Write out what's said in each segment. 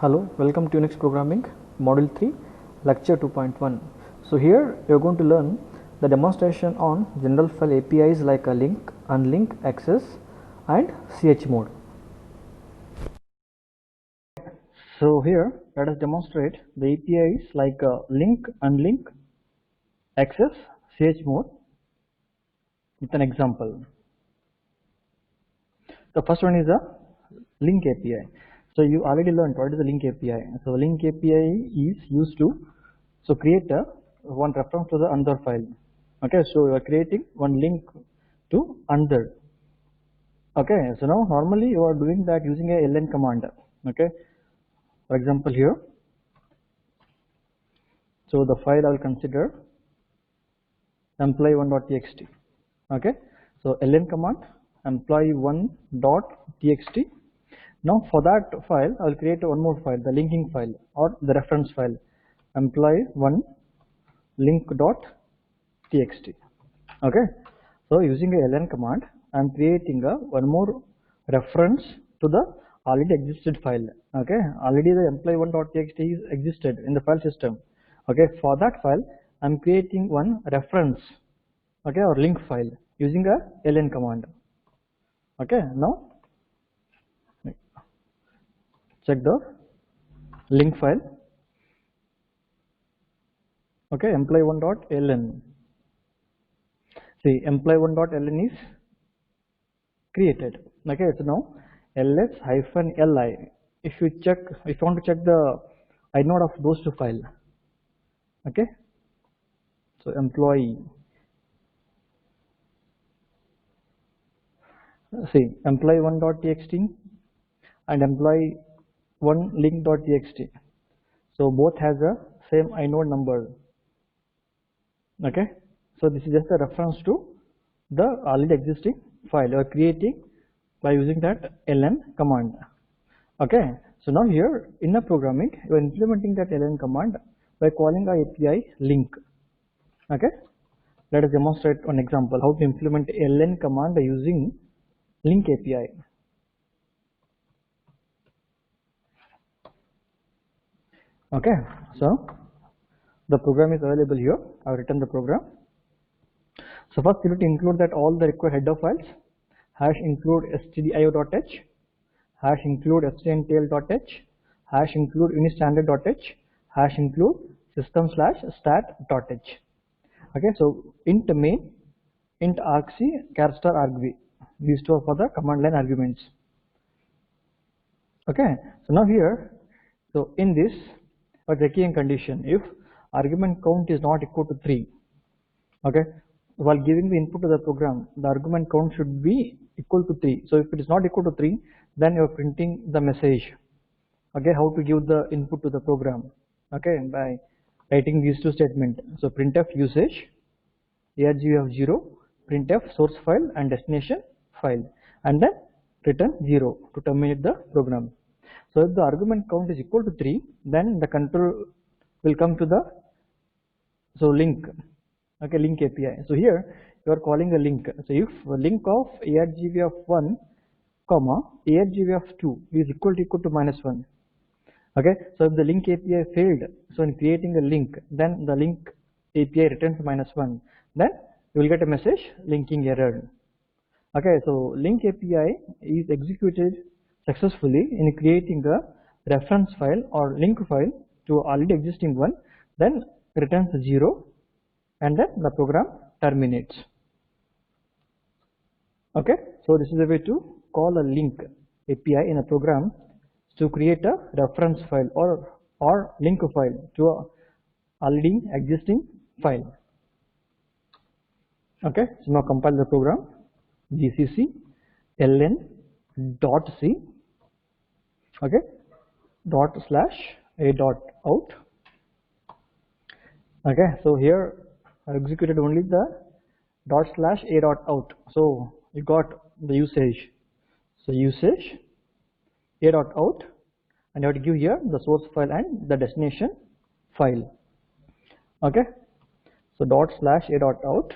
Hello, welcome to Unix Programming Module 3 Lecture 2.1. So here you are going to learn the demonstration on general file APIs like a link, unlink, access and chmod. So here let us demonstrate the APIs like link, unlink, access, chmod with an example. The first one is a link API. So you already learned what is the link API. So link API is used to create one reference to the another file. Okay, so you are creating one link to another. Okay, so now normally you are doing that using a ln command. Okay, for example here, so the file I will consider employee1.txt. Okay, so ln command employee1.txt. Now for that file I will create one more file, the linking file or the reference file, employee1 link.txt. Okay, so using a ln command I am creating one more reference to the already existed file. Okay, already the employee1.txt is existed in the file system. Okay, for that file I am creating one reference, okay, or link file using a ln command. Okay, now check the link file. Okay, employee1.ln. See, employee1.ln is created. Okay, so now ls-li. If you want to check the inode of those two files. Okay, so employee. See, employee1.txt and employee1link.txt. So both has the same inode number. Okay, so this is just a reference to the already existing file you are creating by using that ln command. Okay, so now here in the programming you are implementing that ln command by calling a API link. Okay, let us demonstrate one example how to implement ln command by using link API. Okay, so the program is available here. I have written the program. So first you need to include that all the required header files, hash include stdio.h, hash include stntail.h, hash include unistandard.h, hash include system/stat.h. Okay, so int main, int argc, char star argv. These two are for the command line arguments. Okay, so now here, so in this, a checking condition if argument count is not equal to 3. Okay, while giving the input to the program, the argument count should be equal to 3. So if it is not equal to 3, then you are printing the message. Okay, how to give the input to the program? Okay, by writing these two statements. So printf usage, argv0, printf source file and destination file, and then return 0 to terminate the program. So if the argument count is equal to 3, then the control will come to the link. Okay, link API. So here you are calling a link. So if a link of argv of 1 comma argv of 2 is equal to -1. Okay, so if the link API failed, so in creating a link, then the link API returns -1, then you will get a message linking error. Okay, so link API is executed successfully in creating a reference file or link file to already existing one, then returns 0 and then the program terminates. Okay, so this is a way to call a link API in a program to create a reference file or link file to a already existing file. Okay, so now compile the program. gcc ln.c, okay, ./a.out. Okay, so here I executed only the ./a.out. So you got the usage. So usage a.out, and you have to give here the source file and the destination file. Okay, so ./a.out,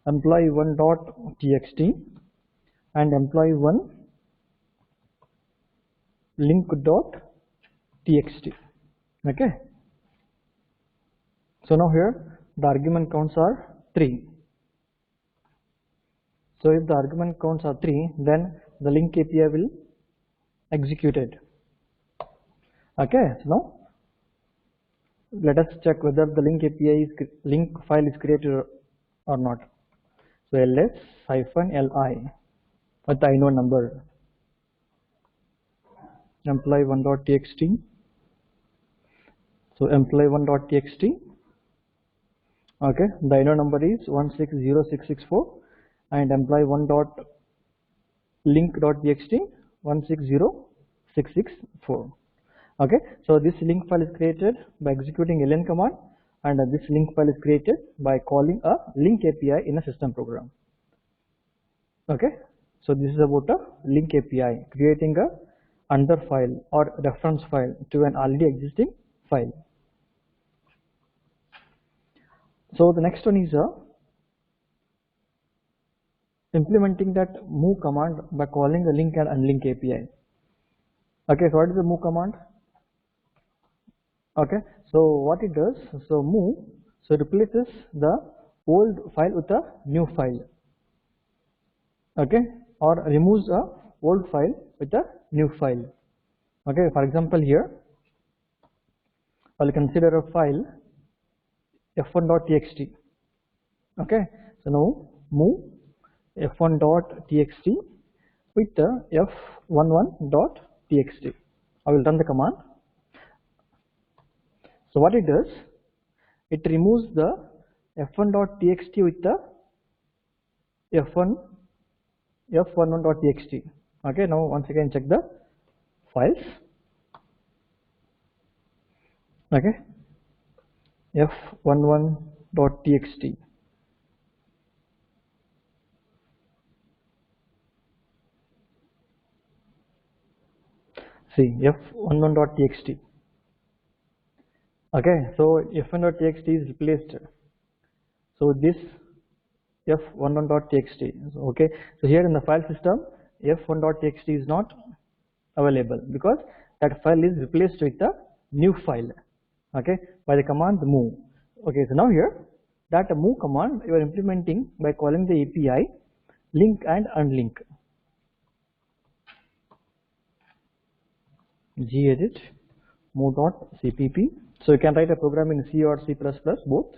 employee1.txt and employee1 link.txt. txt. Okay, so now here the argument counts are 3. So if the argument counts are 3, then the link API will execute it. Okay, so now let us check whether the link file is created or not. So ls-li with the inode number, employee1.txt. So employee1.txt. Okay, the inode number is 1606664 and employee1.link.txt 1606664. Okay, so this link file is created by executing ln command, and this link file is created by calling a link API in a system program. Okay, so this is about a link API, creating a under file or reference file to an already existing file. So the next one is implementing that move command by calling the link and unlink API. Okay, so what is the move command? Okay, so what it does, so move, so replaces the old file with a new file. Okay, or removes a old file with a new file. Okay, for example here I'll consider a file f1.txt. okay, so now move f1.txt with the f11.txt. I will run the command. So what it does, it removes the f1.txt with the f11.txt. okay, now once again check the files. Okay, f11.txt. see f11.txt. okay, so f1.txt is replaced, so this f11.txt. okay, so here in the file system f1.txt is not available because that file is replaced with a new file, okay, by the command move. Okay, so now here that move command you are implementing by calling the API link and unlink. gedit move.cpp. So you can write a program in C or C++ both.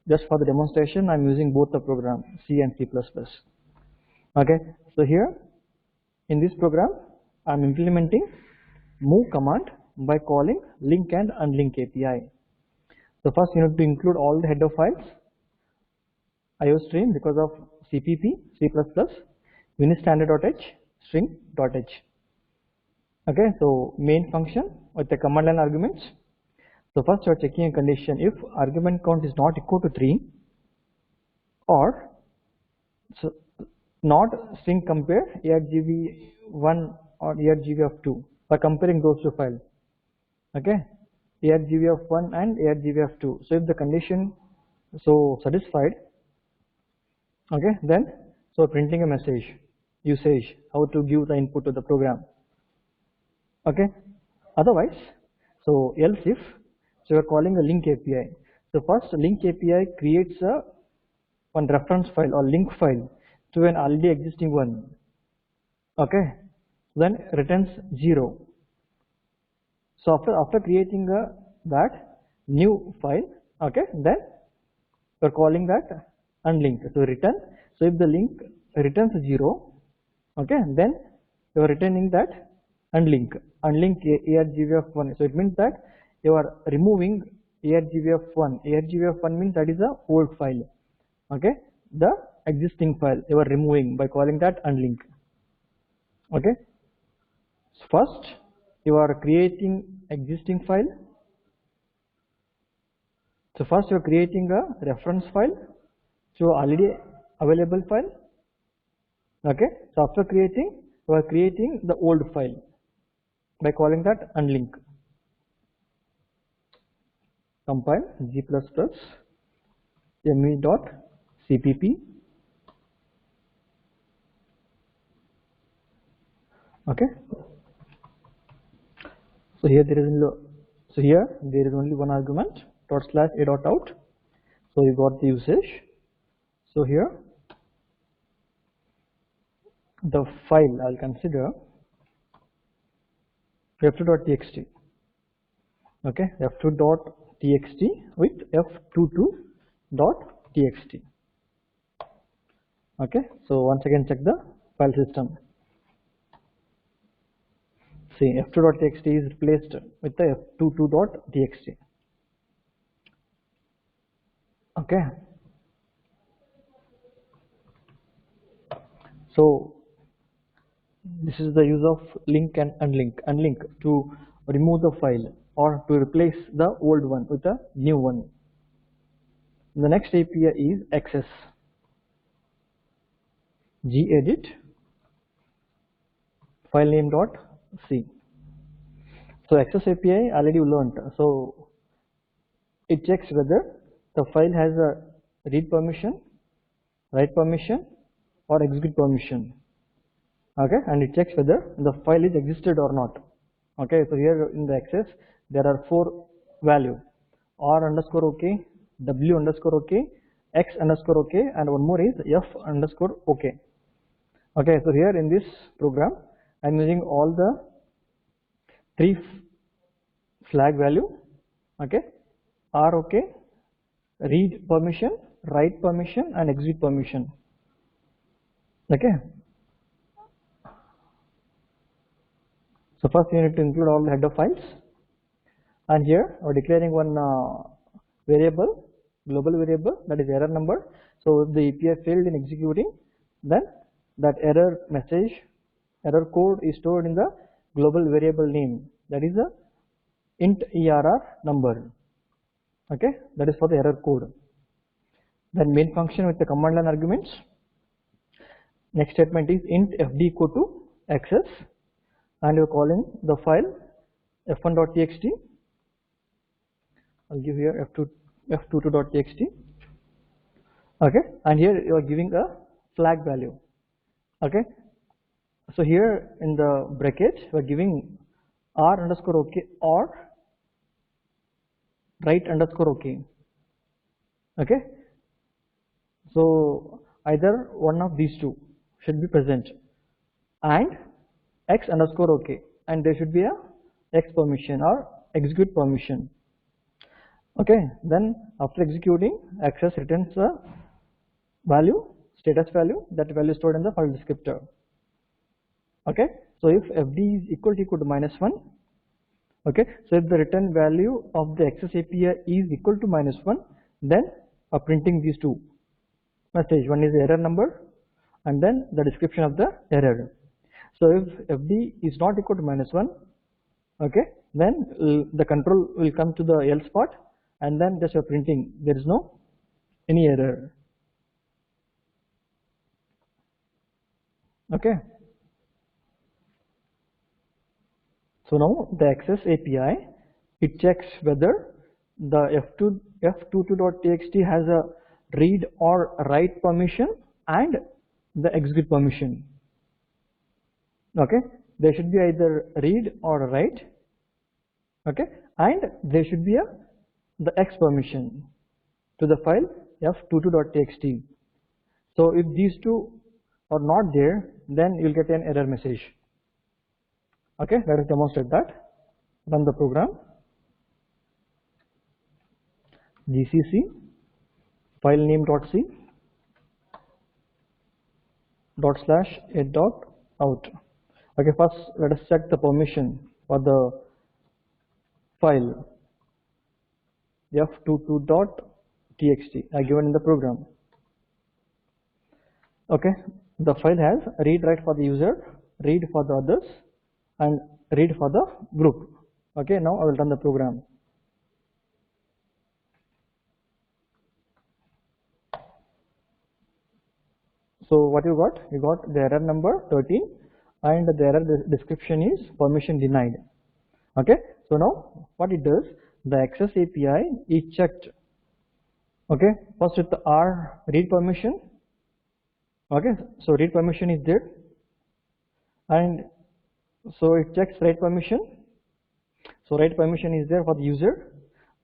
Just for the demonstration I am using both the program C and C++. Okay, so here in this program I am implementing move command by calling link and unlink API. So first you need to include all the header files, iostream because of CPP, C++, unistandard.h, string.h. Okay, so main function with the command line arguments. So first you are checking a condition if argument count is not equal to 3 or so not string compare argv1 or argv2 by comparing those two files. Okay, argv1 and argv2. So if the condition so satisfied, okay, then so printing a message usage how to give the input to the program. Okay, otherwise so else if so you are calling a link API. So first link API creates a one reference file or link file to an already existing one. Okay, then returns 0. So after creating that new file, okay, then you are calling that unlink. So return. So if the link returns 0, okay, then you are returning that unlink argv1. So it means that you are removing argv1. argv1 means that is a old file. Okay, the existing file you are removing by calling that unlink. Okay, so first you are creating existing file. So first you are creating a reference file to already available file. Okay, so after creating you are creating the old file by calling that unlink. Compile g++ me.cpp. Okay, So here there is only one argument, dot slash a dot out. So you got the usage. So here the file I'll consider f2.txt. Okay, f2.txt with f22.txt. Okay, so once again check the file system. See, f2.txt is replaced with the f22.txt. Okay, so this is the use of link and unlink. Unlink to remove the file or to replace the old one with a new one. The next API is access. gedit filename.c. So access API already you learnt. So it checks whether the file has a read permission, write permission, or execute permission. Okay, and it checks whether the file is existed or not. Okay, so here in the access there are 4 values: r underscore ok, w underscore ok, x underscore ok, and one more is f underscore ok. Okay, so here in this program I am using all the 3 flag value. Okay, r ok, read permission, write permission, and execute permission. Okay, so first you need to include all the header files, and here we are declaring one variable, global variable, that is error number. So if the API failed in executing, then that error message, error code is stored in the global variable name, that is the int err number. Okay, that is for the error code. Then main function with the command line arguments. Next statement is int fd equal to access, and you are calling the file f1.txt. I'll give here f22.txt. Okay, and here you are giving a flag value. Okay, so here in the bracket we are giving r underscore ok or write underscore ok. Okay, so either one of these two should be present, and x underscore ok, and there should be a x permission or execute permission. Okay, then after executing, access returns a value, status value, that value is stored in the file descriptor. Okay, so if fd is equal to -1, okay, so if the return value of the access API is equal to -1, then printing these two message, one is the error number and then the description of the error. So if fd is not equal to -1, okay, then the control will come to the else part, and then just you're printing there is no any error. Okay, so now the access API, it checks whether the f22.txt has a read or write permission and the execute permission. Okay, there should be either read or write. Okay, and there should be the X permission to the file f22.txt. So if these two are not there, then you will get an error message. Okay, let us demonstrate that. Run the program. gcc filename.c /8.out. Okay, first let us check the permission for the file f22.txt given in the program. Okay, the file has read write for the user, read for the others, and read for the group. Okay, now I will run the program. So what you got? You got the error number 13 and the error description is permission denied. Okay, so now what it does, the access API is checked. Okay, first with the R read permission. Okay, so read permission is there, and so it checks write permission. So write permission is there for the user,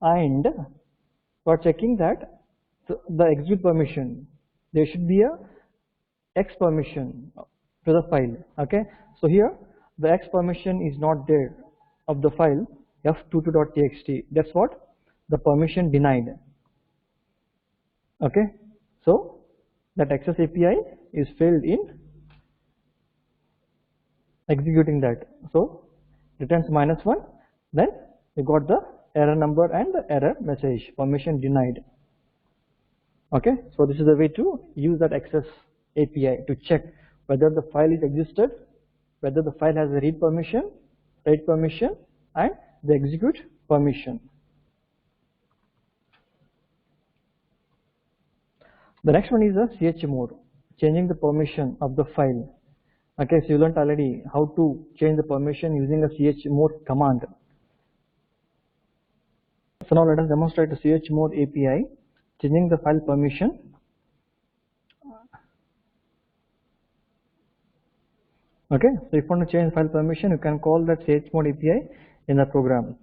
and for checking that the execute permission, there should be a X permission to the file. Okay, so here the X permission is not there of the file f22.txt. That's what the permission denied. Okay, so that access API is failed in executing that. So returns -1. Then we got the error number and the error message, permission denied. Okay, so this is the way to use that access API to check whether the file is existed, whether the file has a read permission, write permission, and the execute permission. The next one is the chmod, changing the permission of the file. Okay, so you learned already how to change the permission using a chmod command. So now let us demonstrate the chmod API, changing the file permission. Okay, so if you want to change file permission, you can call that chmod API in the program.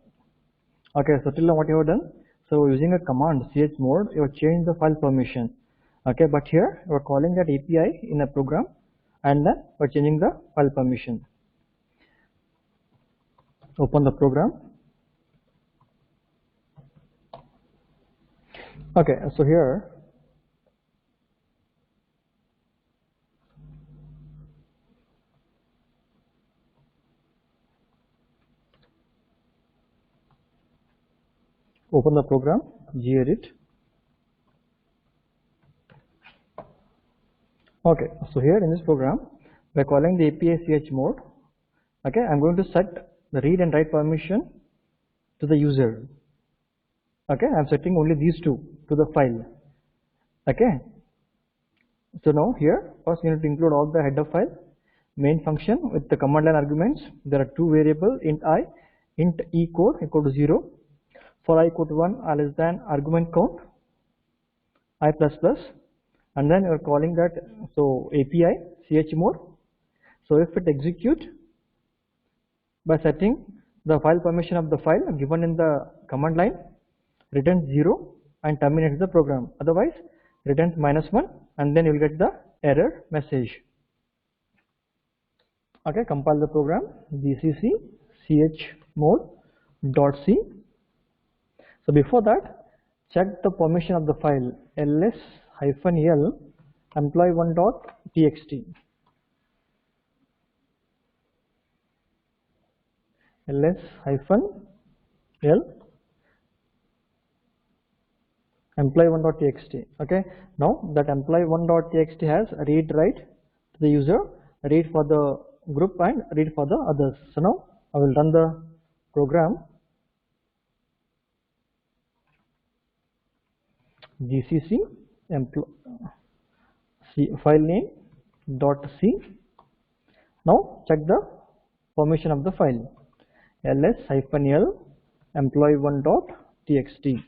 Okay, so till now what you have done, so using a command chmod, you have changed the file permission. Okay, but here you are calling that API in a program, and then you are changing the file permission. Open the program. Okay, so here open the program, gedit. Okay, so here in this program by calling the API chmod, okay, I'm going to set the read and write permission to the user. Okay, I'm setting only these two to the file. Okay, so now here first we need to include all the header file, main function with the command line arguments. There are two variables, int I, int e code equal to 0. For I equal to 1, I less than argument count I plus plus, and then you are calling that so API chmod. So if it execute by setting the file permission of the file given in the command line, returns 0 and terminates the program. Otherwise returns -1, and then you will get the error message. Okay, compile the program, gcc chmod.c. So before that, check the permission of the file ls-l employee1.txt. ls-l employee1.txt. okay, now that employee1.txt has read write to the user, read for the group and read for the others. So now I will run the program, gcc file name .c. now check the permission of the file ls-l employee1.txt.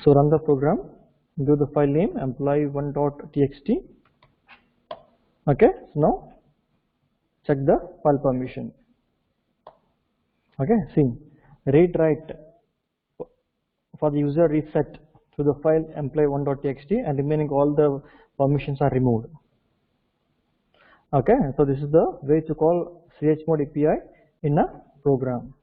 So run the program, give the file name employee1.txt. okay, so now check the file permission. Okay, see, read write for the user reset to the file employee1.txt, and remaining all the permissions are removed. Okay, so this is the way to call chmod API in a program.